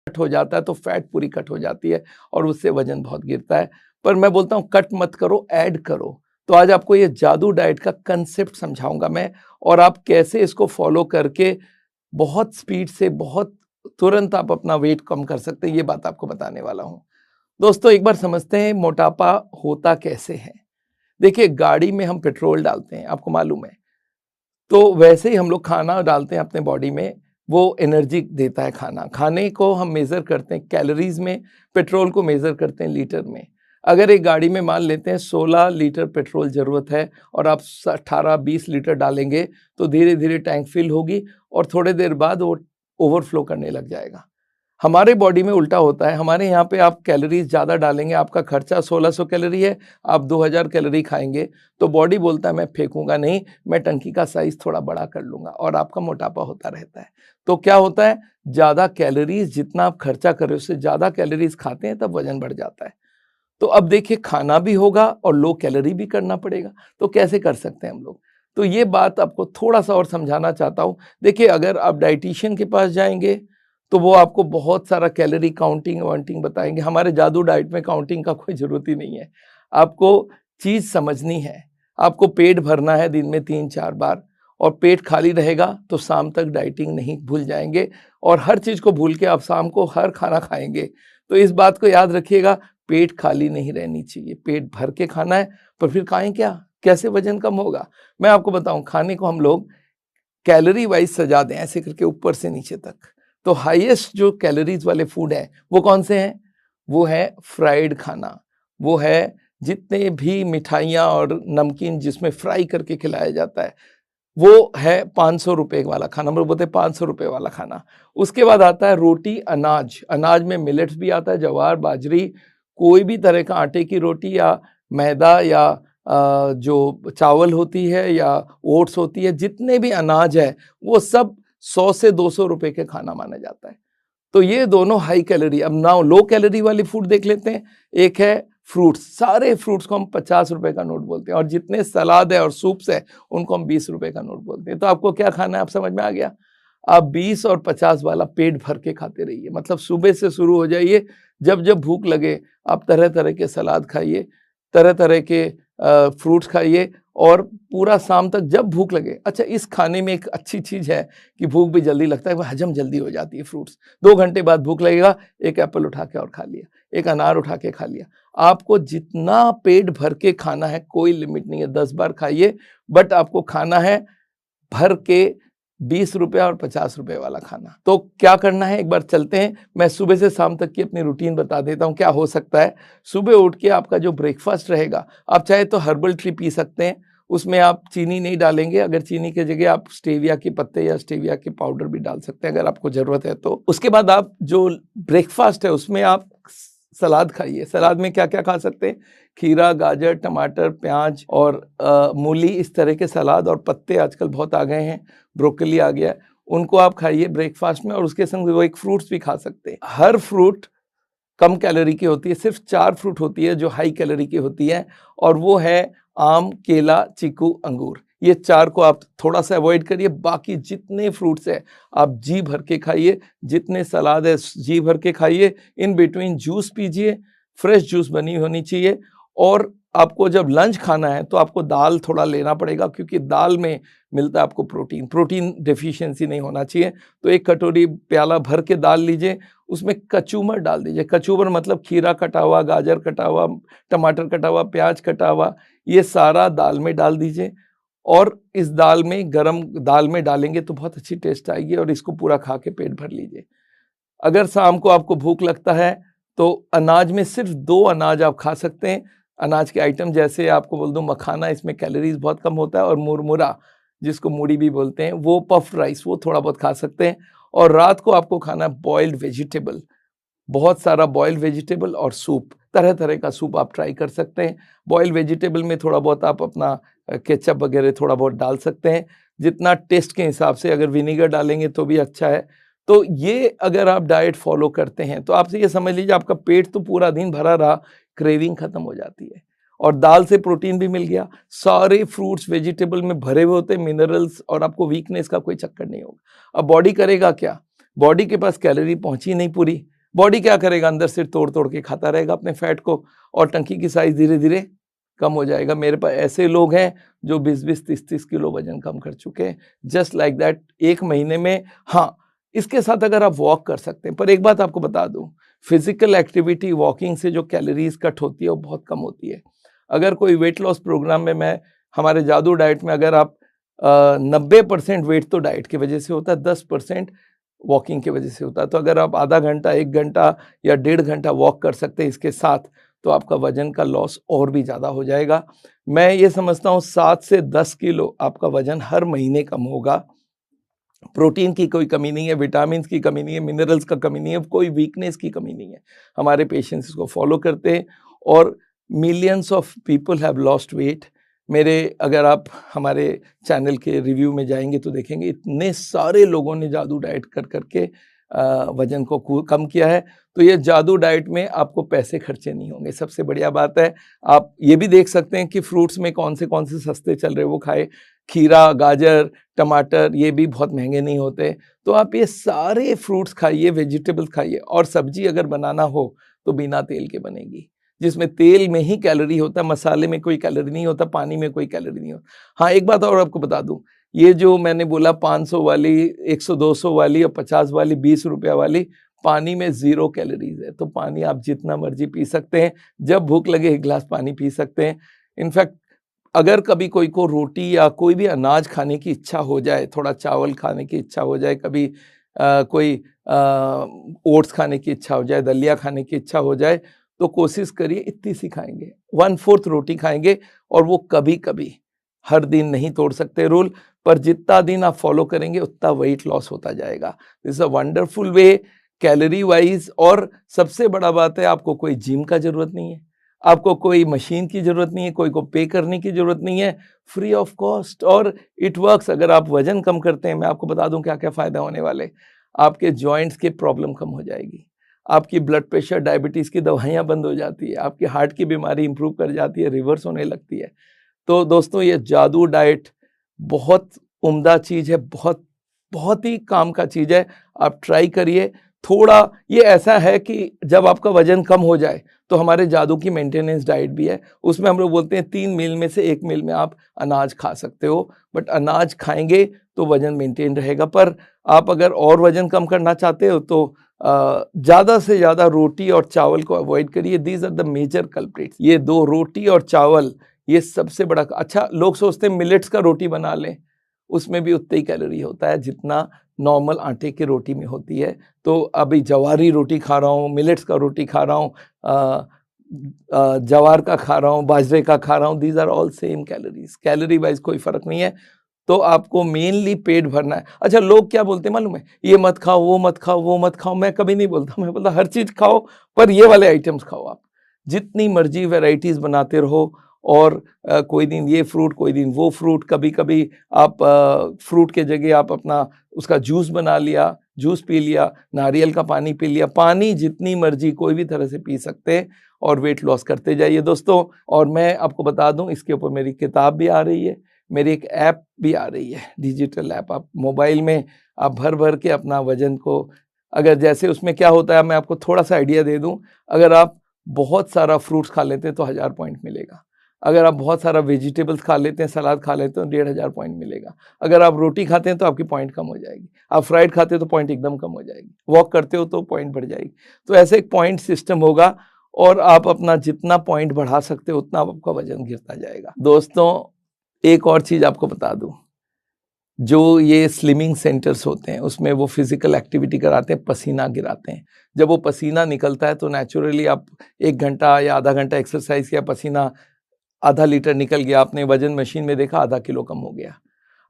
Cut हो जाता है तो फैट पूरी कट हो जाती है और उससे वजन बहुत गिरता है। पर मैं बोलता हूँ कट मत करो, ऐड करो। तो आज आपको ये जादू डाइट का कंसेप्ट समझाऊंगा मैं, और आप कैसे इसको फॉलो करके बहुत स्पीड से, बहुत तुरंत आप अपना वेट कम कर सकते हैं, ये बात आपको बताने वाला हूँ। दोस्तों एक बार समझते हैं मोटापा होता कैसे है। देखिए गाड़ी में हम पेट्रोल डालते हैं, आपको मालूम है, तो वैसे ही हम लोग खाना डालते हैं अपने बॉडी में, वो एनर्जी देता है खाना। खाने को हम मेज़र करते हैं कैलोरीज में, पेट्रोल को मेज़र करते हैं लीटर में। अगर एक गाड़ी में मान लेते हैं 16 लीटर पेट्रोल ज़रूरत है और आप 18-20 लीटर डालेंगे तो धीरे धीरे टैंक फिल होगी और थोड़े देर बाद वो ओवरफ्लो करने लग जाएगा। हमारे बॉडी में उल्टा होता है। हमारे यहाँ पे आप कैलोरीज ज़्यादा डालेंगे, आपका खर्चा 1600 कैलोरी है, आप 2000 कैलोरी खाएंगे तो बॉडी बोलता है मैं फेंकूंगा नहीं, मैं टंकी का साइज थोड़ा बड़ा कर लूंगा, और आपका मोटापा होता रहता है। तो क्या होता है, ज़्यादा कैलोरीज जितना आप खर्चा कर रहे हो उससे ज़्यादा कैलोरीज खाते हैं तब वजन बढ़ जाता है। तो अब देखिए खाना भी होगा और लो कैलोरी भी करना पड़ेगा, तो कैसे कर सकते हैं हम लोग। तो ये बात आपको थोड़ा सा और समझाना चाहता हूँ। देखिए अगर आप डाइटिशियन के पास जाएंगे तो वो आपको बहुत सारा कैलोरी काउंटिंग वाउंटिंग बताएंगे। हमारे जादू डाइट में काउंटिंग का कोई ज़रूरत ही नहीं है। आपको चीज़ समझनी है, आपको पेट भरना है दिन में 3-4 बार, और पेट खाली रहेगा तो शाम तक डाइटिंग नहीं भूल जाएंगे, और हर चीज़ को भूल के आप शाम को हर खाना खाएंगे। तो इस बात को याद रखिएगा, पेट खाली नहीं रहनी चाहिए, पेट भर के खाना है। पर फिर खाएं क्या, कैसे वजन कम होगा? मैं आपको बताऊं, खाने को हम लोग कैलोरी वाइज सजा दें ऐसे करके ऊपर से नीचे तक। तो हाईएस्ट जो कैलोरीज वाले फूड हैं वो कौन से हैं? वो है फ्राइड खाना, वो है जितने भी मिठाइयाँ और नमकीन जिसमें फ्राई करके खिलाया जाता है, वो है 500 रुपये वाला खाना, हम लोग बोलते हैं 500 रुपये वाला खाना। उसके बाद आता है रोटी, अनाज। अनाज में मिलेट्स भी आता है, ज्वार, बाजरी, कोई भी तरह का आटे की रोटी या मैदा या जो चावल होती है या ओट्स होती है, जितने भी अनाज है वो सब 100 से 200 रुपये के खाना माना जाता है। तो ये दोनों हाई कैलोरी। अब नाउ लो कैलोरी वाली फूड देख लेते हैं। एक है फ्रूट्स, सारे फ्रूट्स को हम 50 रुपए का नोट बोलते हैं, और जितने सलाद है और सूप्स है उनको हम 20 रुपए का नोट बोलते हैं। तो आपको क्या खाना है, आप समझ में आ गया। आप 20 और 50 वाला पेट भर के खाते रहिए, मतलब सुबह से शुरू हो जाइए, जब जब भूख लगे आप तरह तरह के सलाद खाइए, तरह तरह के फ्रूट्स खाइए, और पूरा शाम तक जब भूख लगे। अच्छा, इस खाने में एक अच्छी चीज़ है कि भूख भी जल्दी लगता है, वह हजम जल्दी हो जाती है फ्रूट्स। 2 घंटे बाद भूख लगेगा, एक एप्पल उठा के और खा लिया, एक अनार उठा के खा लिया। आपको जितना पेट भर के खाना है कोई लिमिट नहीं है, 10 बार खाइए, बट आपको खाना है भर के 20 रुपये और 50 रुपये वाला खाना। तो क्या करना है, एक बार चलते हैं, मैं सुबह से शाम तक की अपनी रूटीन बता देता हूँ क्या हो सकता है। सुबह उठ के आपका जो ब्रेकफास्ट रहेगा, आप चाहे तो हर्बल ट्री पी सकते हैं, उसमें आप चीनी नहीं डालेंगे। अगर चीनी की जगह आप स्टेविया के पत्ते या स्टेविया के पाउडर भी डाल सकते हैं अगर आपको ज़रूरत है तो। उसके बाद आप जो ब्रेकफास्ट है उसमें आप सलाद खाइए। सलाद में क्या क्या खा सकते हैं, खीरा, गाजर, टमाटर, प्याज और मूली, इस तरह के सलाद, और पत्ते आजकल बहुत आ गए हैं, ब्रोकली आ गया है, उनको आप खाइए ब्रेकफास्ट में। और उसके संग वो एक फ्रूट्स भी खा सकते हैं। हर फ्रूट कम कैलोरी की होती है, सिर्फ 4 फ्रूट होती है जो हाई कैलोरी की होती है, और वो है आम, केला, चीकू, अंगूर। ये 4 को आप थोड़ा सा अवॉइड करिए, बाकी जितने फ्रूट्स है आप जी भर के खाइए, जितने सलाद है जी भर के खाइए। इन बिटवीन जूस पीजिए, फ्रेश जूस बनी होनी चाहिए। और आपको जब लंच खाना है तो आपको दाल थोड़ा लेना पड़ेगा, क्योंकि दाल में मिलता है आपको प्रोटीन, प्रोटीन डेफिशिएंसी नहीं होना चाहिए। तो 1 कटोरी प्याला भर के दाल लीजिए, उसमें कचूमर डाल दीजिए। कचूमर मतलब खीरा कटा हुआ, गाजर कटा हुआ, टमाटर कटा हुआ, प्याज कटा हुआ, ये सारा दाल में डाल दीजिए। और इस दाल में, गरम दाल में डालेंगे तो बहुत अच्छी टेस्ट आएगी, और इसको पूरा खा के पेट भर लीजिए। अगर शाम को आपको भूख लगता है तो अनाज में सिर्फ 2 अनाज आप खा सकते हैं। अनाज के आइटम जैसे आपको बोल दूं मखाना, इसमें कैलोरीज बहुत कम होता है, और मुरमुरा जिसको मूढ़ी भी बोलते हैं, वो पफ राइस, वो थोड़ा बहुत खा सकते हैं। और रात को आपको खाना है बॉइल्ड वेजिटेबल, बहुत सारा बॉइल्ड वेजिटेबल और सूप, तरह तरह का सूप आप ट्राई कर सकते हैं। बॉइल्ड वेजिटेबल में थोड़ा बहुत आप अपना केचप वगैरह थोड़ा बहुत डाल सकते हैं, जितना टेस्ट के हिसाब से। अगर विनीगर डालेंगे तो भी अच्छा है। तो ये अगर आप डाइट फॉलो करते हैं तो आपसे ये समझ लीजिए आपका पेट तो पूरा दिन भरा रहा, क्रेविंग खत्म हो जाती है, और दाल से प्रोटीन भी मिल गया। सारे फ्रूट्स वेजिटेबल में भरे हुए होते हैं मिनरल्स, और आपको वीकनेस का कोई चक्कर नहीं होगा। अब बॉडी करेगा क्या, बॉडी के पास कैलोरी पहुंची नहीं पूरी, बॉडी क्या करेगा, अंदर से तोड़ तोड़ के खाता रहेगा अपने फैट को, और टंकी की साइज धीरे धीरे कम हो जाएगा। मेरे पास ऐसे लोग हैं जो 20-20, 30-30 किलो वजन कम कर चुके हैं, जस्ट लाइक दैट, 1 महीने में। हाँ, इसके साथ अगर आप वॉक कर सकते हैं, पर एक बात आपको बता दूं, फिजिकल एक्टिविटी, वॉकिंग से जो कैलोरीज कट होती है वो बहुत कम होती है। अगर कोई वेट लॉस प्रोग्राम में हमारे जादू डाइट में अगर आप 90% वेट तो डाइट की वजह से होता है, 10% वॉकिंग की वजह से होता है। तो अगर आप आधा घंटा, 1 घंटा या 1.5 घंटा वॉक कर सकते हैं इसके साथ, तो आपका वजन का लॉस और भी ज़्यादा हो जाएगा। मैं ये समझता हूँ 7 से 10 किलो आपका वजन हर महीने कम होगा। प्रोटीन की कोई कमी नहीं है, विटामिन की कमी नहीं है, मिनरल्स का कमी नहीं है, कोई वीकनेस की कमी नहीं है। हमारे पेशेंट्स इसको फॉलो करते हैं और millions of people have lost weight. अगर आप हमारे चैनल के रिव्यू में जाएंगे तो देखेंगे इतने सारे लोगों ने जादू डाइट कर करके वजन को कम किया है। तो ये जादू डाइट में आपको पैसे खर्चे नहीं होंगे, सबसे बढ़िया बात है। आप ये भी देख सकते हैं कि फ्रूट्स में कौन से सस्ते चल रहे वो खाए, खीरा, गाजर, टमाटर, ये भी बहुत महंगे नहीं होते। तो आप ये सारे फ्रूट्स खाइए, वेजिटेबल्स खाइए, और सब्जी अगर बनाना हो तो बिना तेल के बनेगी, जिसमें तेल में ही कैलोरी होता है, मसाले में कोई कैलोरी नहीं होता, पानी में कोई कैलोरी नहीं होता। हाँ, एक बात और आपको बता दूं, ये जो मैंने बोला 500 वाली, 100-200 वाली और 50 वाली, 20 रुपया वाली, पानी में 0 कैलोरीज है। तो पानी आप जितना मर्जी पी सकते हैं, जब भूख लगे 1 गिलास पानी पी सकते हैं। इनफैक्ट अगर कभी कोई को रोटी या कोई भी अनाज खाने की इच्छा हो जाए, थोड़ा चावल खाने की इच्छा हो जाए, कभी कोई ओट्स खाने की इच्छा हो जाए, दलिया खाने की इच्छा हो जाए, तो कोशिश करिए इतनी सी खाएंगे, 1/4 रोटी खाएंगे, और वो कभी कभी, हर दिन नहीं तोड़ सकते रूल, पर जितना दिन आप फॉलो करेंगे उतना वेट लॉस होता जाएगा। This is a wonderful way calorie wise. और सबसे बड़ा बात है, आपको कोई जिम का जरूरत नहीं है, आपको कोई मशीन की जरूरत नहीं है, कोई को पे करने की जरूरत नहीं है, फ्री ऑफ कॉस्ट, और इट वर्क्स। अगर आप वजन कम करते हैं, मैं आपको बता दूं क्या क्या फायदा होने वाले। आपके जॉइंट्स के प्रॉब्लम कम हो जाएगी, आपकी ब्लड प्रेशर, डायबिटीज की दवाइयां बंद हो जाती है, आपकी हार्ट की बीमारी इंप्रूव कर जाती है, रिवर्स होने लगती है। तो दोस्तों, ये जादू डाइट बहुत उम्दा चीज है, बहुत बहुत ही काम का चीज है। आप ट्राई करिए। थोड़ा ये ऐसा है कि जब आपका वजन कम हो जाए तो हमारे जादू की मेंटेनेंस डाइट भी है, उसमें हम लोग बोलते हैं 3 मील में से 1 मील में आप अनाज खा सकते हो, बट अनाज खाएंगे तो वजन मेंटेन रहेगा। पर आप अगर और वजन कम करना चाहते हो तो ज़्यादा से ज़्यादा रोटी और चावल को अवॉइड करिए। These are the major culprits, ये 2, रोटी और चावल, ये सबसे बड़ा। अच्छा, लोग सोचते हैं मिलेट्स का रोटी बना लें, उसमें भी उतना ही कैलोरी होता है जितना नॉर्मल आटे की रोटी में होती है। तो अभी जवारी रोटी खा रहा हूँ, मिलेट्स का रोटी खा रहा हूँ, जवार का खा रहा हूँ, बाजरे का खा रहा हूँ, these are all same calories, calorie wise कोई फर्क नहीं है। तो आपको मेनली पेट भरना है। अच्छा, लोग क्या बोलते हैं मालूम है, ये मत खाओ, वो मत खाओ, वो मत खाओ। मैं कभी नहीं बोलता, मैं बोलता हर चीज खाओ, पर ये वाले आइटम्स खाओ। आप जितनी मर्जी वैरायटीज बनाते रहो, और कोई दिन ये फ्रूट, कोई दिन वो फ्रूट, कभी कभी आप फ्रूट के जगह आप अपना उसका जूस बना लिया, जूस पी लिया, नारियल का पानी पी लिया। पानी जितनी मर्जी कोई भी तरह से पी सकते हैं, और वेट लॉस करते जाइए दोस्तों। और मैं आपको बता दूं, इसके ऊपर मेरी किताब भी आ रही है, मेरी एक ऐप भी आ रही है, डिजिटल ऐप। आप मोबाइल में आप भर भर के अपना वजन को, अगर जैसे उसमें क्या होता है, मैं आपको थोड़ा सा आइडिया दे दूं, अगर आप बहुत सारा फ्रूट्स खा लेते हैं तो 1000 पॉइंट मिलेगा। अगर आप बहुत सारा वेजिटेबल्स खा लेते हैं, सलाद खा लेते हैं तो 1500 पॉइंट मिलेगा। अगर आप रोटी खाते हैं तो आपकी पॉइंट कम हो जाएगी, आप फ्राइड खाते हो तो पॉइंट एकदम कम हो जाएगी, वॉक करते हो तो पॉइंट बढ़ जाएगी। तो ऐसे एक पॉइंट सिस्टम होगा, और आप अपना जितना पॉइंट बढ़ा सकते हो उतना आपका वजन गिरता जाएगा। दोस्तों, एक और चीज आपको बता दूं, जो ये स्लिमिंग सेंटर्स होते हैं उसमें वो फिजिकल एक्टिविटी कराते हैं, पसीना गिराते हैं। जब वो पसीना निकलता है तो नेचुरली आप 1 घंटा या आधा घंटा एक्सरसाइज किया, पसीना आधा लीटर निकल गया, आपने वजन मशीन में देखा आधा किलो कम हो गया।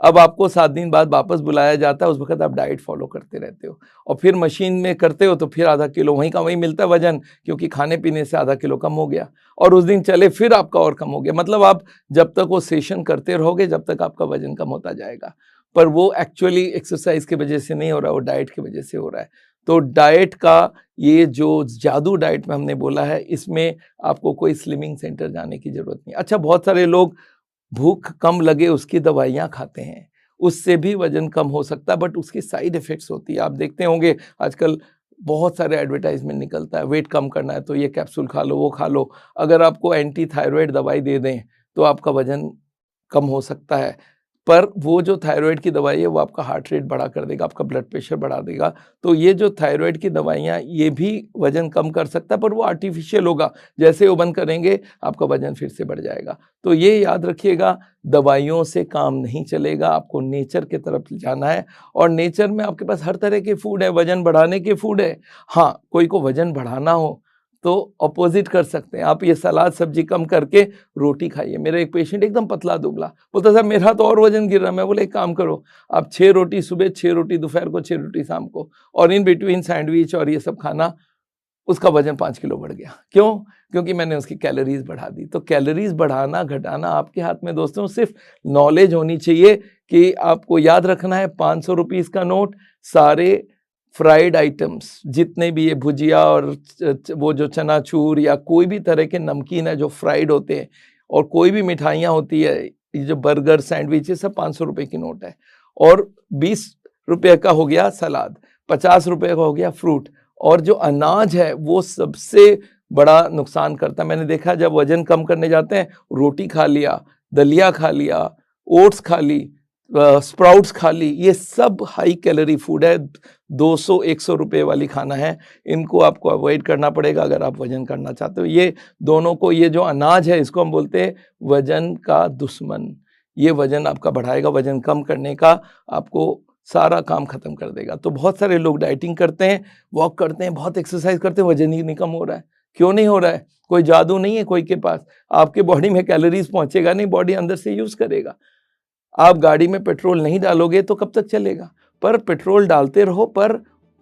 अब आपको 7 दिन बाद वापस बुलाया जाता है, उस वक्त आप डाइट फॉलो करते रहते हो, और फिर मशीन में करते हो तो फिर आधा किलो वहीं का वहीं मिलता है वजन, क्योंकि खाने पीने से आधा किलो कम हो गया, और उस दिन चले फिर आपका और कम हो गया। मतलब आप जब तक वो सेशन करते रहोगे जब तक आपका वजन कम होता जाएगा, पर वो एक्चुअली एक्सरसाइज की वजह से नहीं हो रहा, वो डाइट की वजह से हो रहा है। तो डाइट का ये जो जादू डाइट में हमने बोला है, इसमें आपको कोई स्लिमिंग सेंटर जाने की जरूरत नहीं। अच्छा, बहुत सारे लोग भूख कम लगे उसकी दवाइयाँ खाते हैं, उससे भी वजन कम हो सकता है, बट उसकी साइड इफेक्ट्स होती है। आप देखते होंगे आजकल बहुत सारे एडवर्टाइजमेंट निकलता है, वेट कम करना है तो ये कैप्सूल खा लो, वो खा लो। अगर आपको एंटी थायराइड दवाई दे दें तो आपका वजन कम हो सकता है, पर वो जो थायराइड की दवाई है वो आपका हार्ट रेट बढ़ा कर देगा, आपका ब्लड प्रेशर बढ़ा देगा। तो ये जो थायराइड की दवाइयाँ ये भी वजन कम कर सकता है, पर वो आर्टिफिशियल होगा। जैसे वो बंद करेंगे आपका वजन फिर से बढ़ जाएगा। तो ये याद रखिएगा, दवाइयों से काम नहीं चलेगा, आपको नेचर की तरफ जाना है। और नेचर में आपके पास हर तरह के फूड है, वजन बढ़ाने के फूड है। हाँ, कोई को वजन बढ़ाना हो तो अपोजिट कर सकते हैं, आप ये सलाद सब्जी कम करके रोटी खाइए। मेरा एक पेशेंट एकदम पतला दुबला बोलता साहब मेरा तो और वजन गिर रहा है। मैं बोले एक काम करो, आप 6 रोटी सुबह, 6 रोटी दोपहर को, 6 रोटी शाम को, और इन बिटवीन सैंडविच और ये सब खाना। उसका वजन 5 किलो बढ़ गया। क्यों? क्योंकि मैंने उसकी कैलोरीज बढ़ा दी। तो कैलोरीज बढ़ाना घटाना आपके हाथ में दोस्तों, सिर्फ नॉलेज होनी चाहिए कि आपको याद रखना है 500 रुपीज़ का नोट, सारे फ्राइड आइटम्स जितने भी ये भुजिया और वो जो चनाचूर या कोई भी तरह के नमकीन है जो फ्राइड होते हैं, और कोई भी मिठाइयाँ होती है, ये जो बर्गर सैंडविच, ये सब 500 रुपये की नोट है। और 20 रुपये का हो गया सलाद, 50 रुपये का हो गया फ्रूट। और जो अनाज है वो सबसे बड़ा नुकसान करता है। मैंने देखा जब वजन कम करने जाते हैं, रोटी खा लिया, दलिया खा लिया, ओट्स खा ली, स्प्राउट्स खा ली, ये सब हाई कैलोरी फूड है, 200-100 रुपये वाली खाना है। इनको आपको अवॉइड करना पड़ेगा अगर आप वजन करना चाहते हो। ये दोनों को, ये जो अनाज है इसको हम बोलते हैं वजन का दुश्मन। ये वजन आपका बढ़ाएगा, वजन कम करने का आपको सारा काम खत्म कर देगा। तो बहुत सारे लोग डाइटिंग करते हैं, वॉक करते हैं, बहुत एक्सरसाइज करते हैं, वजन ही नहीं कम हो रहा है। क्यों नहीं हो रहा है? कोई जादू नहीं है कोई के पास, आपके बॉडी में कैलोरीज पहुंचेगा नहीं, बॉडी अंदर से यूज करेगा। आप गाड़ी में पेट्रोल नहीं डालोगे तो कब तक चलेगा? पर पेट्रोल डालते रहो, पर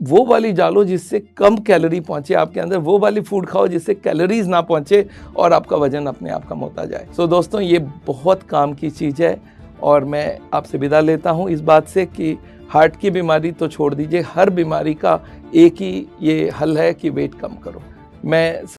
वो वाली डालो जिससे कम कैलोरी पहुंचे आपके अंदर, वो वाली फूड खाओ जिससे कैलोरीज ना पहुंचे और आपका वजन अपने आप कम होता जाए। सो दोस्तों, ये बहुत काम की चीज़ है, और मैं आपसे विदा लेता हूं इस बात से कि हार्ट की बीमारी तो छोड़ दीजिए, हर बीमारी का एक ही ये हल है कि वेट कम करो। मैं